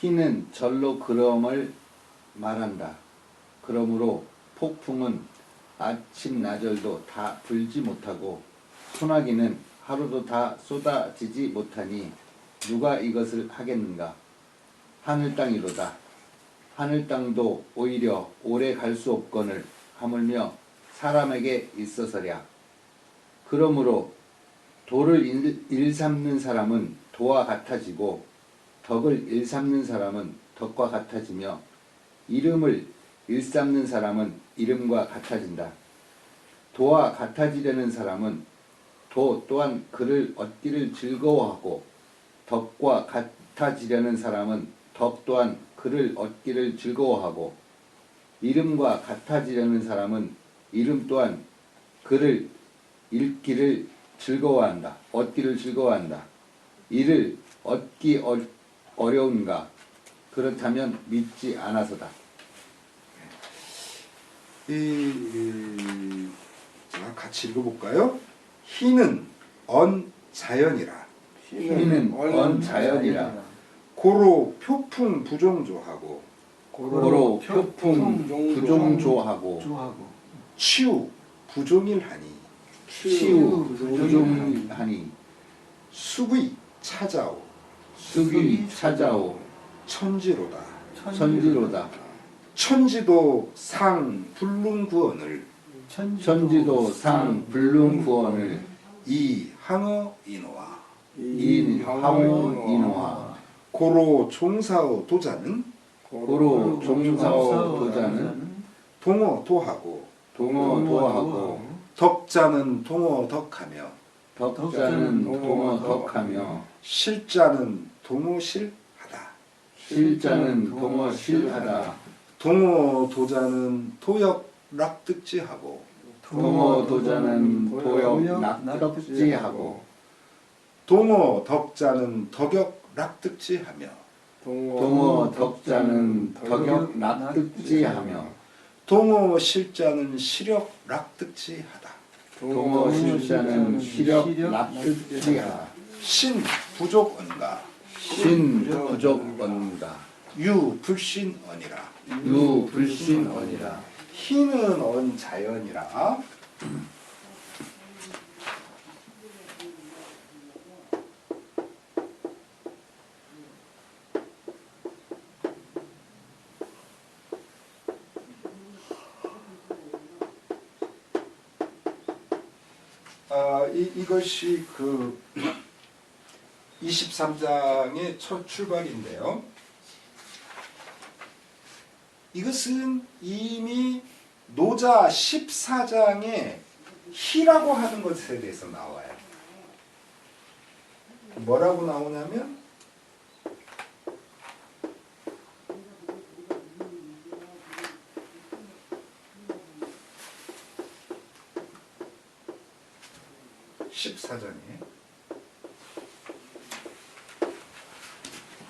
희는 절로 그럼을 말한다. 그러므로 폭풍은 아침 나절도 다 불지 못하고 소나기는 하루도 다 쏟아지지 못하니 누가 이것을 하겠는가? 하늘 땅이로다. 하늘 땅도 오히려 오래 갈 수 없거늘 하물며 사람에게 있어서랴. 그러므로 도를 일삼는 사람은 도와 같아지고 덕을 일삼는 사람은 덕과 같아지며 이름을 일삼는 사람은 이름과 같아진다. 도와 같아지려는 사람은 도 또한 그를 얻기를 즐거워하고 덕과 같아지려는 사람은 덕 또한 그를 얻기를 즐거워하고 이름과 같아지려는 사람은 이름 또한 그를 얻기를 즐거워한다. 이를 얻기 어려운가? 그렇다면 믿지 않아서다. 자, 같이 읽어볼까요? 희는 언자연이라. 희는 언자연이라. 고로 표풍 부종조하고 고로 표풍 부종조하고 치우 부종일하니 치우 부종하니 수귀 찾아오 수귀 찾아오 천지로다. 천지로다. 천지도 상 불능구원을 천지도 상 불능구원을 이항어 인호와 인하오 인호하 고로 종사오 도자는 고로 종사오 도자는 동어 도하고 동어 도하고 덕자는 동어 덕하며 덕자는 동어 덕하며 실자는 동어 실하다. 실자는 동어 실하다. 동어 도자는 도역 락득지하고 동어 도자는 도역 낙덕지하고 동어 덕자는 덕역 락득지하며 동어 덕자는 덕역 낙득지하며 동어 실자는 시력 락득지하다. 동어 실자는 시력 낙득지하다. 신 부족언가 신 부족언가 유 불신언이라. 유 불신언이라. 희는 언자연이라. 이것이 그 23장의 첫 출발인데요. 이것은 이미 노자 14장에 희라고 하는 것에 대해서 나와요. 뭐라고 나오냐면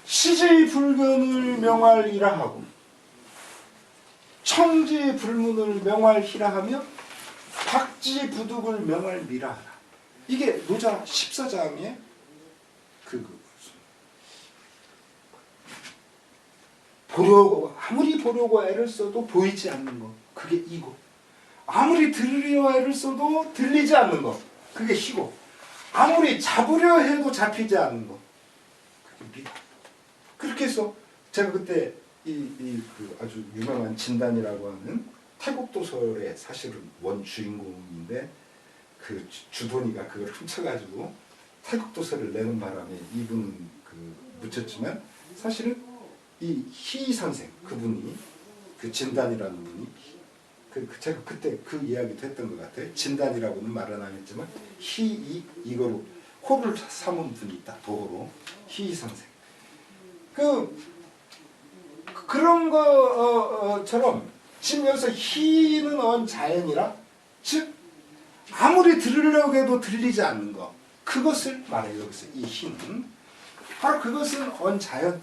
시지불변을 명할이라 하고 청지불문을 명할희라 하며 박지부득을 명할미라 하라. 이게 노자 14장의 아무리 보려고 애를 써도 보이지 않는 것, 그게 이고, 아무리 들으려 애를 써도 들리지 않는 것, 그게 희고, 아무리 잡으려 해도 잡히지 않는 것, 그게 미다. 그렇게 해서 제가 그때 그 아주 유명한 진단이라고 하는 태국 도설의 사실은 원 주인공인데 그 주돈이가 그걸 훔쳐가지고 태국 도설을 내는 바람에 이분은 그 묻혔지만 사실은 이 희 선생 그분이 그 진단이라는 분이 제가 그때 그 이야기도 했던 것 같아요. 진단이라고는 말은 안 했지만 이거로 호를 삼은 분이 있다. 도로 희 선생. 그런 것처럼 지금 여기서 희는 언자연이라, 즉 아무리 들으려고 해도 들리지 않는 것, 그것을 말해요. 여기서 이 희는 바로 그것은 언자연,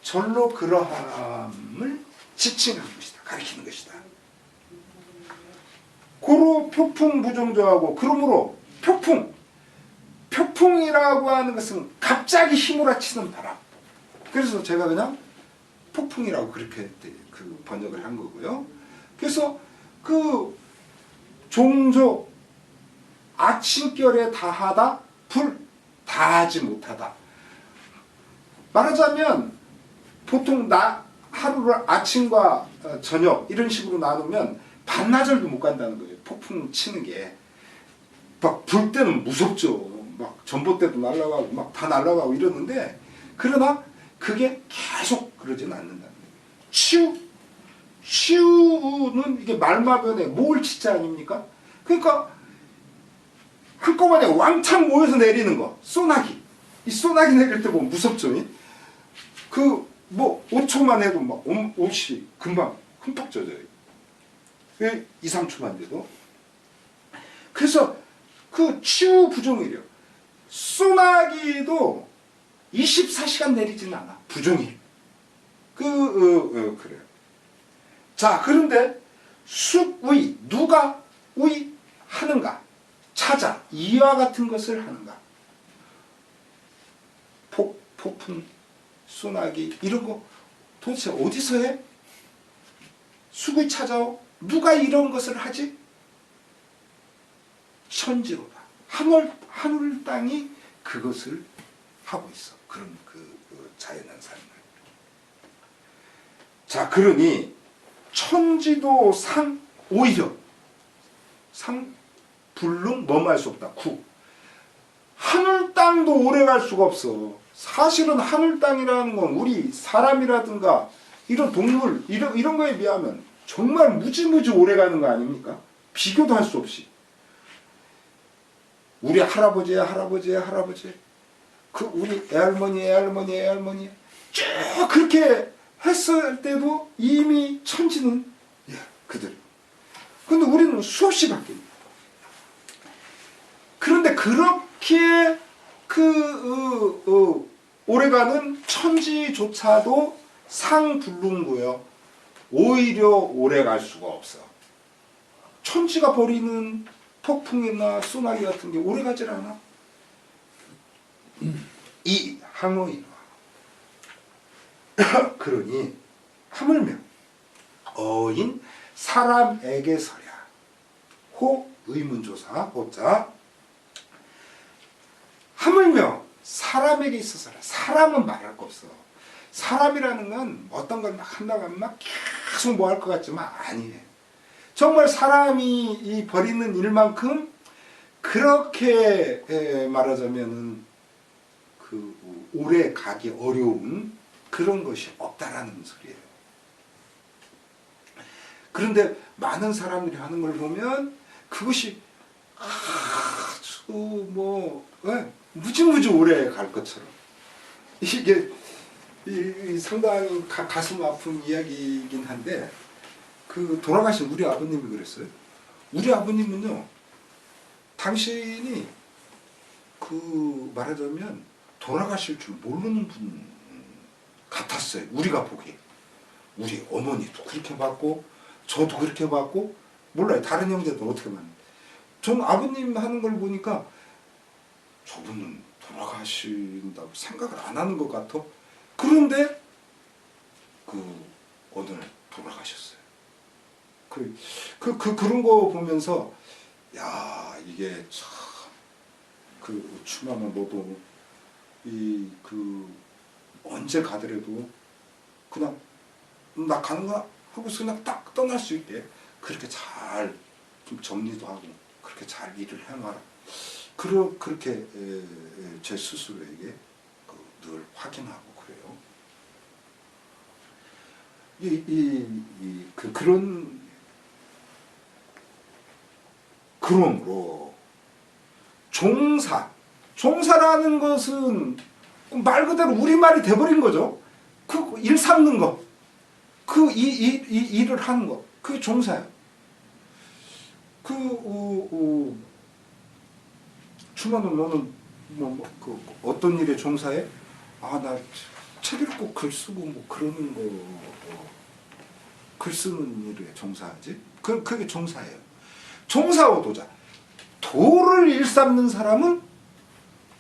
절로 그러함을 지칭하는 것이다, 가리키는 것이다. 고로 표풍 부종조하고, 그러므로 표풍이라고 하는 것은 갑자기 휘몰아치는 바람. 그래서 제가 그냥 폭풍이라고 그렇게 그 번역을 한 거고요. 그래서 그 종조 아침결에 다하다 불 다하지 못하다. 말하자면 보통 하루를 아침과 저녁 이런 식으로 나누면 반나절도 못 간다는 거예요. 폭풍 치는 게. 막 불 때는 무섭죠. 막 전봇대도 날아가고 막 다 날아가고 이러는데, 그러나 그게 계속 그러지는 않는다는 거예요. 치우는 이게 말마변에 모을치자 아닙니까? 그러니까 한꺼번에 왕창 모여서 내리는 거. 소나기. 이 소나기 내릴 때 보면 무섭죠. 그 뭐 5초만 해도 막 옷이 금방 흠뻑 젖어요. 2, 3초만 돼도. 그래서 그 치유 부종일이요. 소나기도 24시간 내리지는 않아. 부종일. 그래요. 자, 그런데 숙의, 누가 하는가? 찾아, 이와 같은 것을 하는가? 폭풍, 소나기, 이런 거 도대체 어디서 해? 숙의 찾아오? 누가 이런 것을 하지? 천지로다. 하늘 땅이 그것을 하고 있어. 그런 그 자연한 삶을. 자, 그러니 천지도 오히려 불능 뭐할 수 없다. 하늘 땅도 오래 갈 수가 없어. 사실은 하늘 땅이라는 건 우리 사람이라든가 이런 동물 이런 거에 비하면 정말 무지무지 오래 가는 거 아닙니까? 비교도 할 수 없이. 우리 할아버지의 할아버지, 그 우리 애할머니 쭉 그렇게 했을 때도 이미 천지는 그들. 근데 우리는 수없이 바뀝니다. 그런데 그렇게 오래가는 천지조차도 상불능고요. 오히려 오래 갈 수가 없어. 천지가 벌이는 폭풍이나 소나기 같은 게 오래 가질 않아. 이 항어이라. 그러니 하물며 어인 사람에게서랴. 호 의문조사 호자. 하물며 사람에게 있어서라. 사람은 말할 거 없어. 사람이라는 건 어떤 걸 막 한다고 하면 막 계속 뭐 할 것 같지만 아니에요. 정말 사람이 이 벌이는 일만큼 그렇게 말하자면은 그 오래 가기 어려운 그런 것이 없다라는 소리예요. 그런데 많은 사람들이 하는 걸 보면 그것이 아주 무지무지 오래 갈 것처럼 이게 상당히 가슴 아픈 이야기이긴 한데, 그 돌아가신 우리 아버님이 그랬어요. 우리 아버님은요, 당신이 그 말하자면 돌아가실 줄 모르는 분 같았어요. 우리가 보기에. 우리 어머니도 그렇게 봤고 저도 그렇게 봤고 몰라요. 다른 형제도 어떻게 봤는데 저는 아버님 하는 걸 보니까 저분은 돌아가신다고 생각을 안 하는 것 같아. 그런데 어느 날 돌아가셨어요. 그런 거 보면서 야, 이게 참 추마마 너도 언제 가더라도 그냥 나 가는 거야 하고서 그냥 딱 떠날 수 있게 그렇게 잘 좀 정리도 하고 그렇게 잘 일을 해놔라. 그렇게 제 스스로에게 늘 확인하고 그래요. 그러므로 종사라는 것은 말 그대로 우리말이 돼버린 거죠. 그 일 삼는 거, 일을 하는 거, 그게 종사예요. 주만은 너는 어떤 일에 종사해? 나 책 읽고 글 쓰고 그러는 거, 글 쓰는 일에 종사하지? 그게 종사예요. 종사오도자. 도를 일삼는 사람은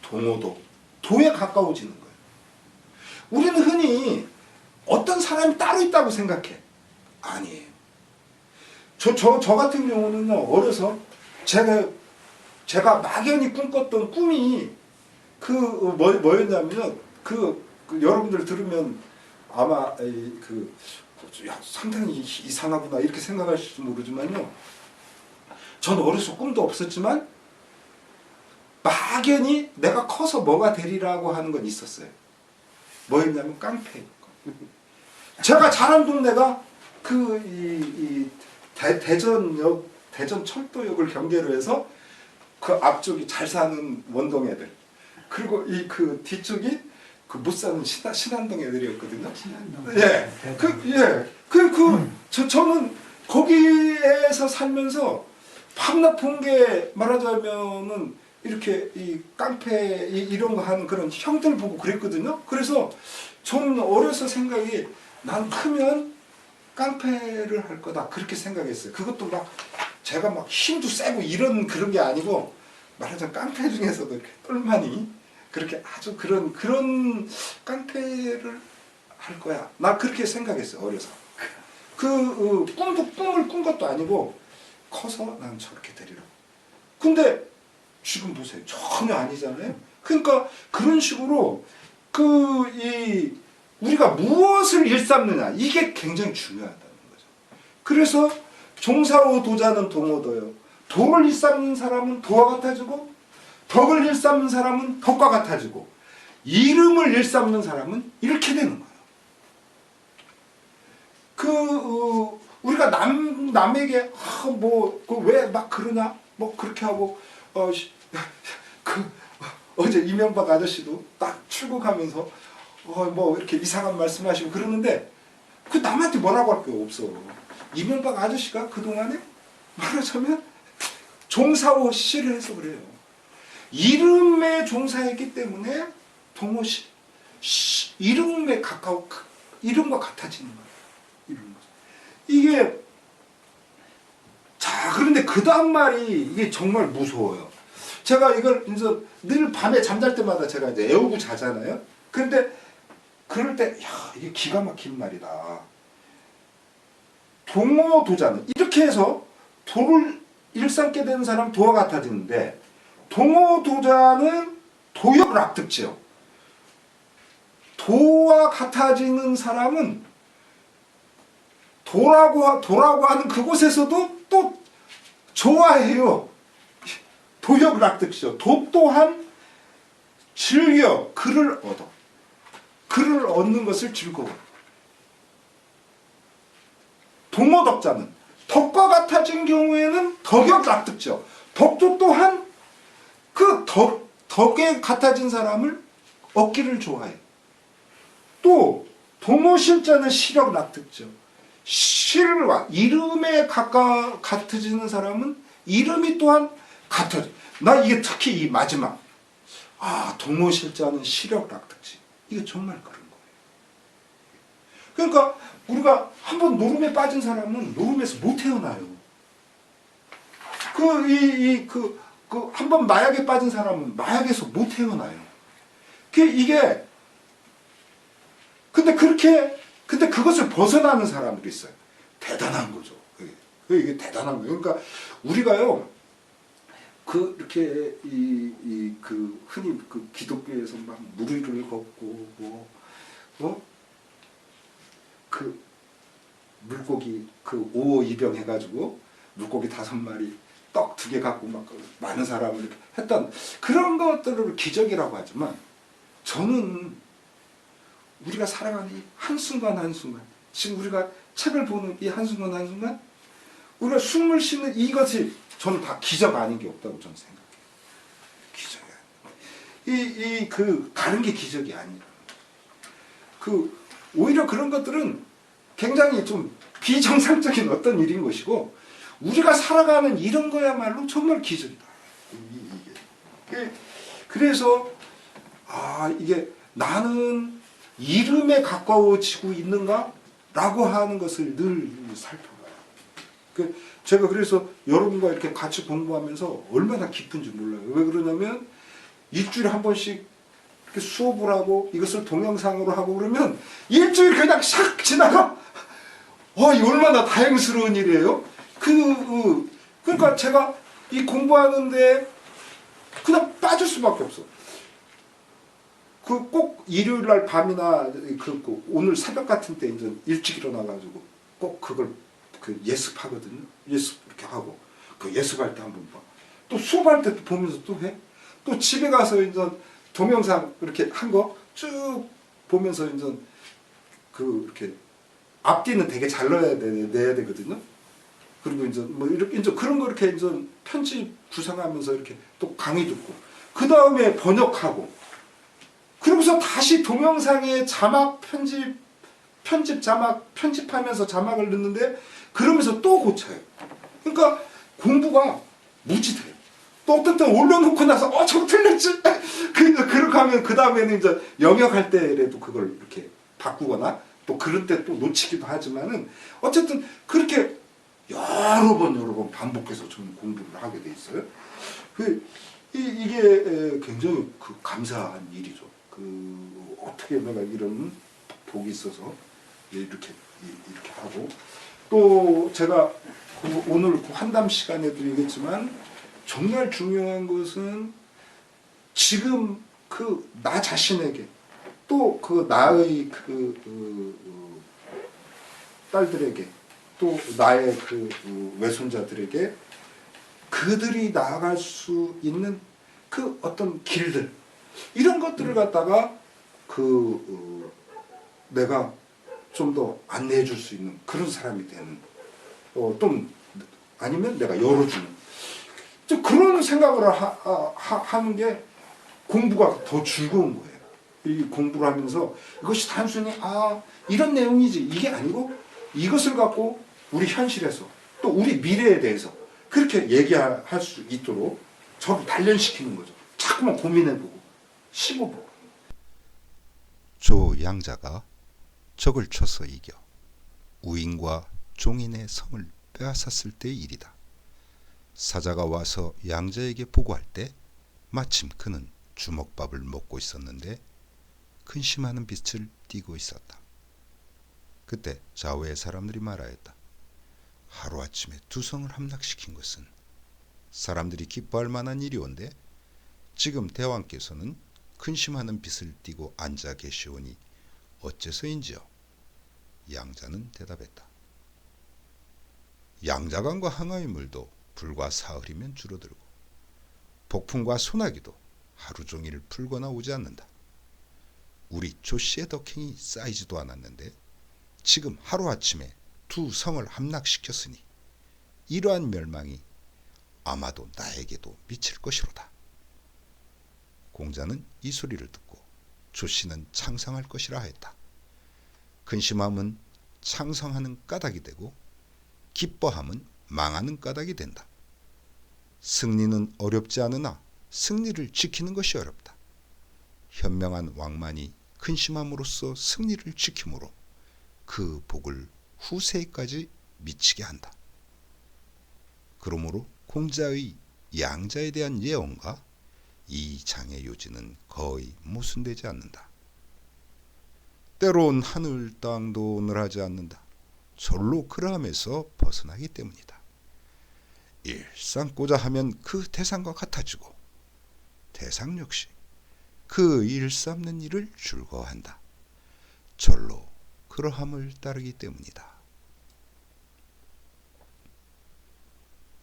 동오도. 도에 가까워지는 거예요. 우리는 흔히 어떤 사람이 사람이 따로 있다고 생각해. 아니에요. 저 같은 경우는요, 어려서 제가 막연히 꿈꿨던 꿈이 뭐였냐면요, 여러분들 들으면 아마 야, 상당히 이상하구나 이렇게 생각하실지 모르지만요, 전 어려서 꿈도 없었지만 막연히 내가 커서 뭐가 되리라고 하는 건 있었어요. 뭐였냐면 깡패. 제가 자란 동네가 대전 철도역을 경계로 해서 그 앞쪽이 잘 사는 원동 애들, 그리고 뒤쪽이 못 사는 신안동 애들이었거든요. 예, 저는 거기에서 살면서 밤낮 본 게 말하자면은 이렇게 이 깡패 이런 거 하는 그런 형들 보고 그랬거든요. 그래서 저는 어려서 생각이, 난 크면 깡패를 할 거다 그렇게 생각했어요. 그것도 막 제가 막 힘도 세고 이런 그런 게 아니고, 말하자면 깡패 중에서도 이렇게 똘마니 그렇게 아주 그런 깡패를 할 거야. 나 그렇게 생각했어요, 어려서. 꿈을 꾼 것도 아니고 커서 난 저렇게 되리라고. 근데 지금 보세요, 전혀 아니잖아요. 그러니까 그런 식으로 우리가 무엇을 일삼느냐, 이게 굉장히 중요하다는 거죠. 그래서 종사오 도자는 동오도요. 도를 일삼는 사람은 도와 같아지고, 덕을 일삼는 사람은 덕과 같아지고, 이름을 일삼는 사람은 이렇게 되는 거예요. 우리가 남에게 왜 막 그러냐, 뭐 그렇게 하고, 어제 이명박 아저씨도 딱 출국하면서 뭐 이렇게 이상한 말씀하시고 그러는데, 그 남한테 뭐라고 할 게 없어. 이명박 아저씨가 그동안에 말하자면 종사오 씨를 해서 그래요. 이름에 종사했기 때문에 동호씨, 이름에 가까워, 이름과 같아지는 거예요. 이게, 자, 그런데 그 다음 말이 이게 정말 무서워요. 제가 이걸 이제 늘 밤에 잠잘 때마다 제가 이제 애우고 자잖아요. 그런데 그럴 때, 야, 이게 기가 막힌 말이다. 동호도자는, 이렇게 해서 도를 일삼게 되는 사람 도와 같아지는데, 동호도자는 도역락득지요. 도와 같아지는 사람은 도라고 하는 그곳에서도 또 좋아해요. 도역락득지요. 도 또한 즐겨 글을 얻어. 글을 얻는 것을 즐거워. 동호덕자는 덕과 같아진 경우에는 덕역락득지요. 덕도 또한 그 덕에 같아진 사람을 얻기를 좋아해. 또 동호실자는 시력락득지요. 실과 이름에 같아지는 사람은 이름이 또한 같아져. 나 이게 특히 이 마지막, 동호실자는 시력락득지. 이게 정말 그런 거예요. 그러니까 우리가 한번 노름에 빠진 사람은 노름에서 못 태어나요. 한번 마약에 빠진 사람은 마약에서 못 태어나요. 근데 그것을 벗어나는 사람들이 있어요. 대단한 거죠. 이게 대단한 거예요. 그러니까 우리가요, 이렇게 흔히 기독교에서 막 무리를 걷고 물고기 5호 입영 해가지고 물고기 5마리 떡 2개 갖고 막 많은 사람을 이렇게 했던 그런 것들을 기적이라고 하지만, 저는 우리가 살아가는 이 한순간 한순간, 지금 우리가 책을 보는 이 한순간 한순간, 우리가 숨을 쉬는 이것이 저는 다 기적 아닌 게 없다고 저는 생각해요. 기적이 아니에요. 다른 게 기적이 아니라. 오히려 그런 것들은 굉장히 좀 비정상적인 어떤 일인 것이고, 우리가 살아가는 이런 거야말로 정말 기적이다. 그래서 이게 나는 이름에 가까워지고 있는가? 라고 하는 것을 늘 살펴봐요. 제가 그래서 여러분과 이렇게 같이 공부하면서 얼마나 기쁜지 몰라요. 왜 그러냐면 일주일에 한 번씩 이렇게 수업을 하고 이것을 동영상으로 하고 그러면 일주일 그냥 샥 지나가. 이 얼마나 다행스러운 일이에요. 그러니까 제가 이 공부하는데 그냥 빠질 수밖에 없어. 꼭 일요일 날 밤이나 오늘 새벽 같은 때 이제 일찍 일어나가지고 꼭 그걸 예습하거든요. 예습 이렇게 하고 예습할 때 한번 봐. 또 수업할 때 보면서 또 해. 또 집에 가서 이제 동영상 이렇게 한 거 쭉 보면서 이제 이렇게 앞뒤는 되게 잘 내야 되거든요. 그리고 이제 뭐 이렇게 이제 그런 거 이렇게 이제 편집 구상하면서 이렇게 또 강의 듣고 그 다음에 번역하고 그러고서 다시 동영상에 자막 자막 편집하면서 자막을 넣는데 그러면서 또 고쳐요. 그러니까 공부가 무지돼요. 또 어떤 때 올려놓고 나서 저거 틀렸지? 그렇게 하면 그 다음에는 이제 영역할 때라도 그걸 이렇게 바꾸거나 또 그럴 때 또 놓치기도 하지만은 어쨌든 그렇게 여러 번 반복해서 저는 공부를 하게 돼 있어요. 이게 굉장히 감사한 일이죠. 어떻게 내가 이런 복이 있어서 이렇게 하고 또 제가 오늘 환담 시간에도 얘기했지만 정말 중요한 것은 지금 나 자신에게 또 나의 딸들에게 또 나의 외손자들에게 그들이 나아갈 수 있는 어떤 길들 이런 것들을 갖다가 내가 좀 더 안내해 줄 수 있는 그런 사람이 되는 좀 아니면 내가 열어주는 그런 생각을 하는 게 공부가 더 즐거운 거예요. 이 공부를 하면서 이것이 단순히 이런 내용이지 이게 아니고 이것을 갖고 우리 현실에서 또 우리 미래에 대해서 그렇게 얘기할 수 있도록 저를 단련시키는 거죠. 자꾸만 고민해보고 씹어보고. 조 양자가 적을 쳐서 이겨 우인과 종인의 성을 빼앗았을 때의 일이다. 사자가 와서 양자에게 보고할 때 마침 그는 주먹밥을 먹고 있었는데 근심하는 빛을 띠고 있었다. 그때 좌우의 사람들이 말하였다. 하루아침에 두 성을 함락시킨 것은 사람들이 기뻐할 만한 일이온데 지금 대왕께서는 근심하는 빛을 띠고 앉아 계시오니 어째서인지요? 양자는 대답했다. 양자강과 항아의 물도 불과 사흘이면 줄어들고 폭풍과 소나기도 하루 종일 풀거나 오지 않는다. 우리 조씨의 덕행이 쌓이지도 않았는데 지금 하루아침에 두 성을 함락시켰으니 이러한 멸망이 아마도 나에게도 미칠 것이로다. 공자는 이 소리를 듣고 조씨는 창성할 것이라 하였다. 근심함은 창성하는 까닭이 되고 기뻐함은 망하는 까닭이 된다. 승리는 어렵지 않으나 승리를 지키는 것이 어렵다. 현명한 왕만이 근심함으로써 승리를 지키므로 그 복을 후세에까지 미치게 한다. 그러므로 공자의 양자에 대한 예언과 이 장의 요지는 거의 모순되지 않는다. 때론 하늘 땅도 늘하지 않는다. 절로 그러함에서 벗어나기 때문이다. 일삼고자 하면 그 대상과 같아지고 대상 역시 그 일삼는 일을 즐거워한다. 절로 그러함을 따르기 때문이다.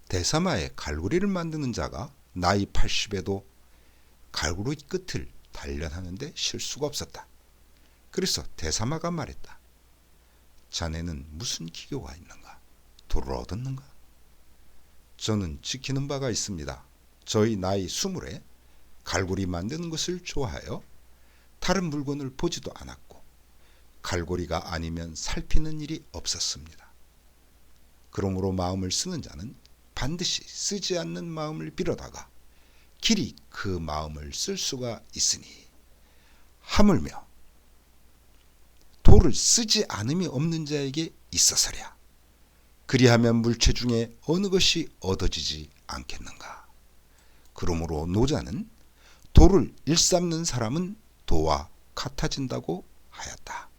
대사마에 갈고리를 만드는 자가 나이 80에도 갈고리 끝을 단련하는데 실수가 없었다. 그래서 대사마가 말했다. 자네는 무슨 기교가 있는가? 돌을 얻었는가? 저는 지키는 바가 있습니다. 저희 나이 20에 갈고리 만드는 것을 좋아하여 다른 물건을 보지도 않았고 갈고리가 아니면 살피는 일이 없었습니다. 그러므로 마음을 쓰는 자는 반드시 쓰지 않는 마음을 빌어다가 길이 그 마음을 쓸 수가 있으니 하물며 돌을 쓰지 않음이 없는 자에게 있어서랴. 그리하면 물체 중에 어느 것이 얻어지지 않겠는가. 그러므로 노자는 돌을 일삼는 사람은 도와 같아진다고 하였다.